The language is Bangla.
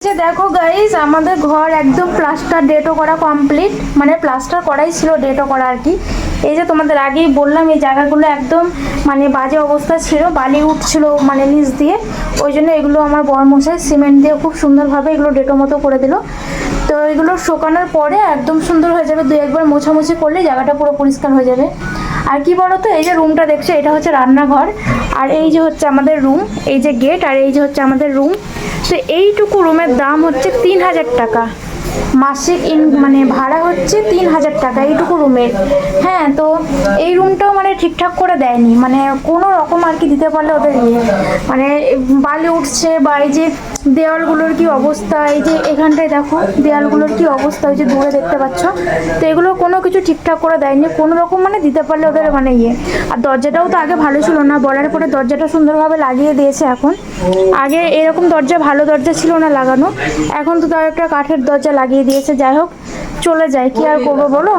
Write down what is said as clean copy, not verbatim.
দেখো গাইস, আমাদের ঘর একদম প্লাস্টার ডেটও করা কমপ্লিট, মানে প্লাস্টার করাই ছিল, ডেটও করা আর কি। এই যে তোমাদের আগেই বললাম, এই জায়গাগুলো একদম মানে বাজে অবস্থা ছিল, বালি উঠছিল মানে নিচ দিয়ে। ওই জন্য এগুলো আমার বড়মশাই সিমেন্ট দিয়ে খুব সুন্দরভাবে এগুলো ডেটো মতো করে দিল। তো এগুলো শুকানোর পরে একদম সুন্দর হয়ে যাবে, দুই একবার মোছামুছি করলে জায়গাটা পুরো পরিষ্কার হয়ে যাবে। আর কি বলো তো, এই যে রুমটা দেখছো, এটা হচ্ছে রান্নাঘর, আর এই যে হচ্ছে আমাদের রুম, এই যে গেট, আর এই যে হচ্ছে আমাদের রুম। তো এইটুকু রুমের দাম হচ্ছে 3000 টাকা মাসিক, মানে ভাড়া হচ্ছে 3000 টাকা এইটুকু রুমের। হ্যাঁ, তো এই রুমটাও মানে ঠিকঠাক করে দেয়নি, মানে কোনো রকম আর কি দিতে পারলে ওদের মানে বালি উঠছে, বা এই যে দেওয়ালগুলোর কি অবস্থা, এই যে এখানটায় দেখো দেওয়ালগুলোর কি অবস্থা, ওই যে দূরে দেখতে পাচ্ছ। তো এগুলো কোনো কিছু ঠিকঠাক করে দেয়নি, কোনো রকম মানে দিতে পারলে ওদের মানে আর দরজাটাও তো আগে ভালো ছিল না, বলার পরে দরজাটা সুন্দরভাবে লাগিয়ে দিয়েছে এখন। আগে এরকম দরজা, ভালো দরজা ছিল না লাগানো, এখন তো তার একটা কাঠের দরজা লাগিয়ে দিয়েছে। যাই হোক, চলে যায়, কি আর করবো বলো।